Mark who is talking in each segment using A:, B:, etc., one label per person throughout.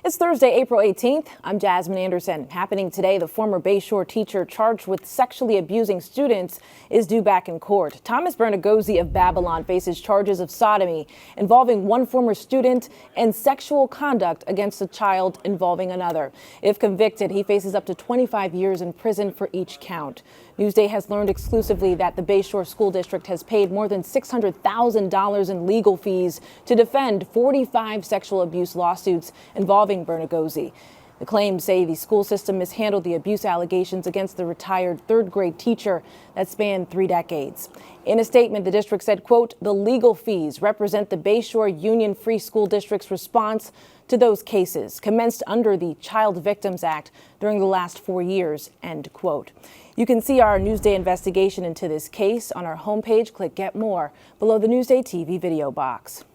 A: It's Thursday, April 18th. I'm Jasmine Anderson. Happening today, the former Bayshore teacher charged with sexually abusing students is due back in court. Thomas Bernagozzi of Babylon faces charges of sodomy involving one former student and sexual conduct against a child involving another. If convicted, he faces up to 25 years in prison for each count. Newsday has learned exclusively that the Bayshore School District has paid more than $600,000 in legal fees to defend 45 sexual abuse lawsuits involving Bernagozzi. The claims say the school system mishandled the abuse allegations against the retired third-grade teacher that spanned 3 decades. In a statement, the district said, quote, "The legal fees represent the Bayshore Union Free School District's response to those cases commenced under the Child Victims Act during the last 4 years," end quote. You can see our Newsday investigation into this case on our homepage. Click Get More below the Newsday TV video box.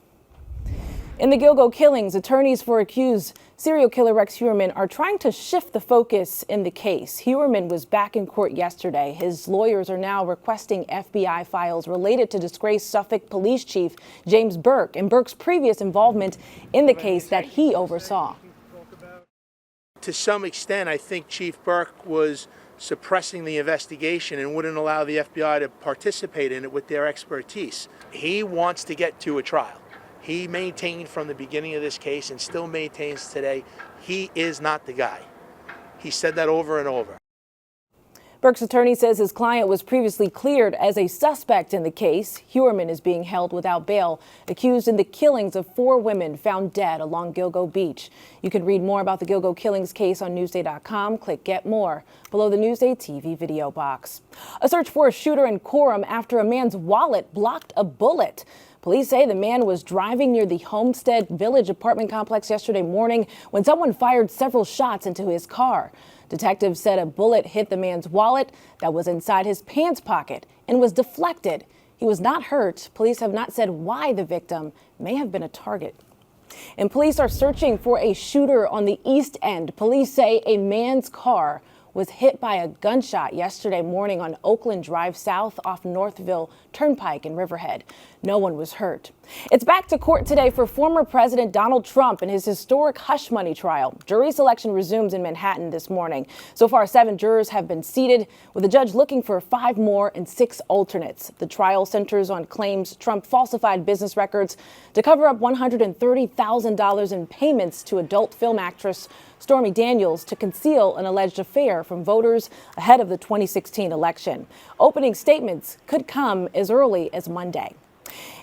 A: In the Gilgo killings, attorneys for accused serial killer Rex Heuermann are trying to shift the focus in the case. Heuermann was back in court yesterday. His lawyers are now requesting FBI files related to disgraced Suffolk Police Chief James Burke and Burke's previous involvement in the case that he oversaw.
B: To some extent, I think Chief Burke was suppressing the investigation and wouldn't allow the FBI to participate in it with their expertise. He wants to get to a trial. He maintained from the beginning of this case and still maintains today, he is not the guy. He said that over and over.
A: Burke's attorney says his client was previously cleared as a suspect in the case. Heuermann is being held without bail, accused in the killings of 4 women found dead along Gilgo Beach. You can read more about the Gilgo killings case on Newsday.com. Click Get More below the Newsday TV video box. A search for a shooter in Coram after a man's wallet blocked a bullet. Police say the man was driving near the Homestead Village apartment complex yesterday morning when someone fired several shots into his car. Detectives said a bullet hit the man's wallet that was inside his pants pocket and was deflected. He was not hurt. Police have not said why the victim may have been a target. And police are searching for a shooter on the East End. Police say a man's car was hit by a gunshot yesterday morning on Oakland Drive South off Northville Turnpike in Riverhead. No one was hurt. It's back to court today for former President Donald Trump in his historic hush money trial. Jury selection resumes in Manhattan this morning. So far, 7 jurors have been seated, with the judge looking for 5 more and 6 alternates. The trial centers on claims Trump falsified business records to cover up $130,000 in payments to adult film actress Stormy Daniels to conceal an alleged affair from voters ahead of the 2016 election. Opening statements could come as early as Monday.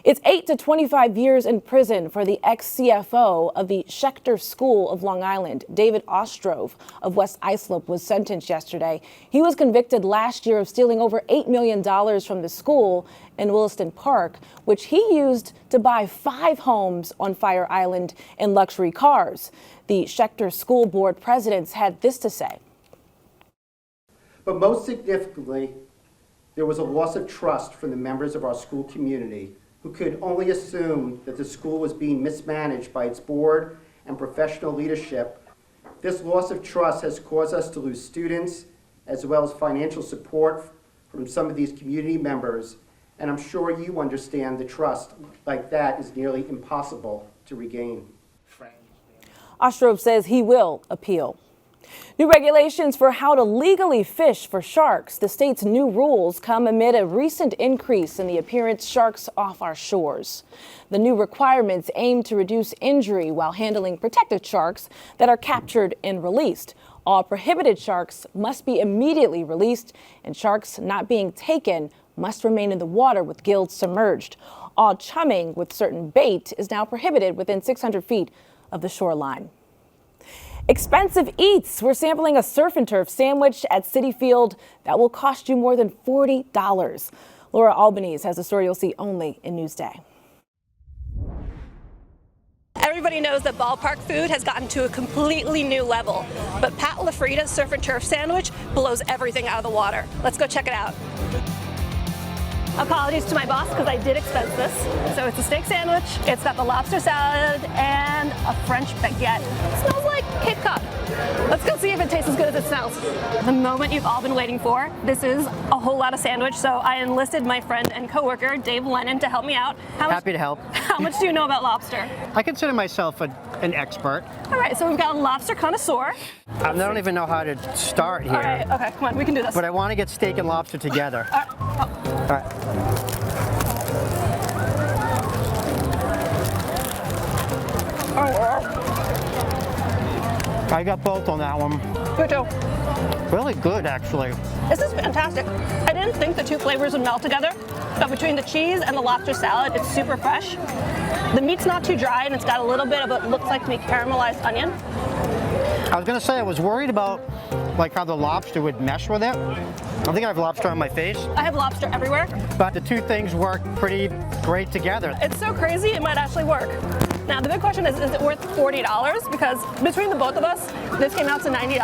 A: It's 8 to 25 years in prison for the ex-CFO of the Schechter School of Long Island. David Ostrov of West Islip was sentenced yesterday. He was convicted last year of stealing over $8 million from the school in Williston Park, which he used to buy 5 homes on Fire Island and luxury cars. The Schechter School Board presidents had this to say.
C: But most significantly, there was a loss of trust from the members of our school community who could only assume that the school was being mismanaged by its board and professional leadership. This loss of trust has caused us to lose students as well as financial support from some of these community members, and I'm sure you understand the trust like that is nearly impossible to regain.
A: Ostrov says he will appeal. New regulations for how to legally fish for sharks. The state's new rules come amid a recent increase in the appearance of sharks off our shores. The new requirements aim to reduce injury while handling protected sharks that are captured and released. All prohibited sharks must be immediately released, and sharks not being taken must remain in the water with gills submerged. All chumming with certain bait is now prohibited within 600 feet of the shoreline. Expensive eats. We're sampling a surf and turf sandwich at Citi Field that will cost you more than $40. Laura Albanese has a story you'll see only in Newsday.
D: Everybody knows that ballpark food has gotten to a completely new level, but Pat LaFrida's surf and turf sandwich blows everything out of the water. Let's go check it out. Apologies to my boss because I did expense this. So it's a steak sandwich, it's got the lobster salad, and a French baguette. It smells like Cape Cod. Let's go see if it tastes as good as it smells. The moment you've all been waiting for. This is a whole lot of sandwich, so I enlisted my friend and coworker, Dave Lennon, to help me out.
E: Happy to help.
D: How much do you know about lobster?
E: I consider myself an expert.
D: All right, so we've got a lobster connoisseur.
E: I don't even know how to start here.
D: All right, okay, come on, we can do this.
E: But I want to get steak and lobster together. All right. I got both on that one.
D: Good too.
E: Really good, actually.
D: This is fantastic. I didn't think the two flavors would melt together, but between the cheese and the lobster salad, it's super fresh. The meat's not too dry, and it's got a little bit of what looks like to me caramelized onion.
E: I was gonna say I was worried about like how the lobster would mesh with it. I think I have lobster on my face,
D: I have lobster everywhere.
E: but the two things work pretty great together.
D: It's so crazy, it might actually work. Now, the big question is it worth $40? Because between the both of us, this came out to $90.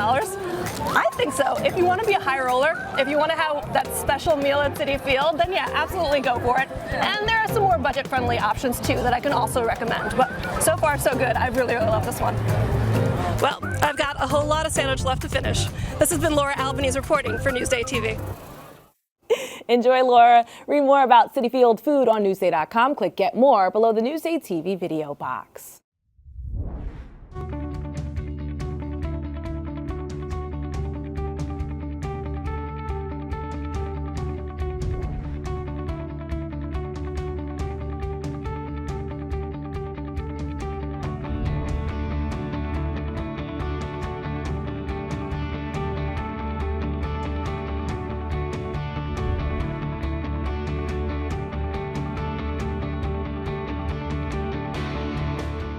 D: I think so. If you want to be a high roller, if you want to have that special meal at Citi Field, then yeah, absolutely go for it. And there are some more budget-friendly options too that I can also recommend. But so far, so good. I really, really love this one. Well, I've got a whole lot of sandwich left to finish. This has been Laura Albanese reporting for NewsdayTV.
A: Enjoy, Laura. Read more about Citi Field food on Newsday.com. Click Get More below the Newsday TV video box.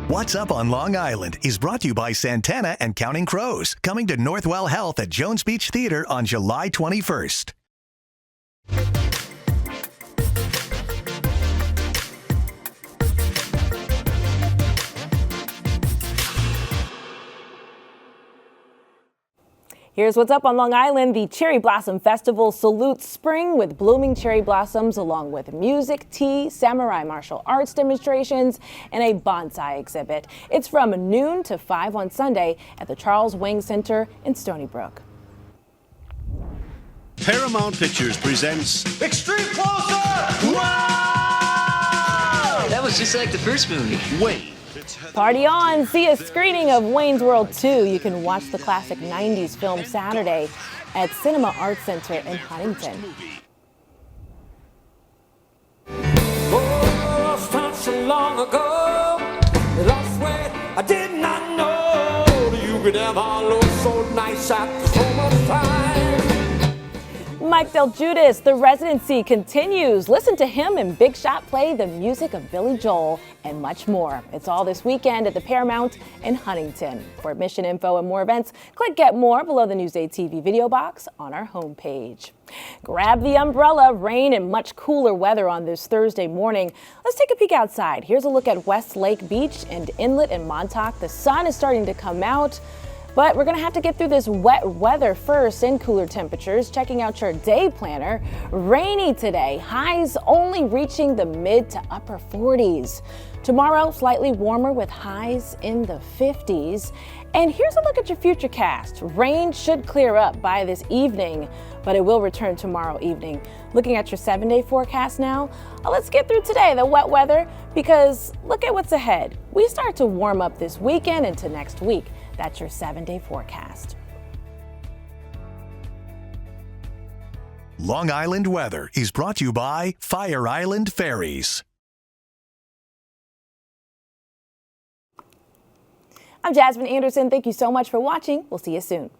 F: What's Up on Long Island is brought to you by Santana and Counting Crows, coming to Northwell Health at Jones Beach Theater on July 21st.
A: Here's what's up on Long Island. The Cherry Blossom Festival salutes spring with blooming cherry blossoms, along with music, tea, samurai martial arts demonstrations, and a bonsai exhibit. It's from noon to 5 on Sunday at the Charles Wang Center in Stony Brook.
G: Paramount Pictures presents
H: Extreme Closer!
G: Wow!
H: That was just like the first movie.
G: Wayne.
A: Party on! See a screening of Wayne's World 2. You can watch the classic 90s film Saturday at Cinema Arts Center in Huntington.
I: Oh, not so long ago, lost way I did not know you could ever look so nice after so much time.
A: Mike Del Judas, the residency continues. Listen to him and Big Shot play the music of Billy Joel and much more. It's all this weekend at the Paramount in Huntington. For admission info and more events, click Get More below the Newsday TV video box on our homepage. Grab the umbrella. Rain and much cooler weather on this Thursday morning. Let's take a peek outside. Here's a look at West Lake Beach and Inlet in Montauk. The sun is starting to come out, but we're going to have to get through this wet weather first and cooler temperatures. Checking out your day planner. Rainy today. Highs only reaching the mid to upper 40s. Tomorrow, slightly warmer with highs in the 50s. And here's a look at your futurecast. Rain should clear up by this evening, but it will return tomorrow evening. Looking at your 7-day forecast now, let's get through today, the wet weather, because look at what's ahead. We start to warm up this weekend into next week. That's your 7-day forecast.
F: Long Island weather is brought to you by Fire Island Ferries.
A: I'm Jasmine Anderson. Thank you so much for watching. We'll see you soon.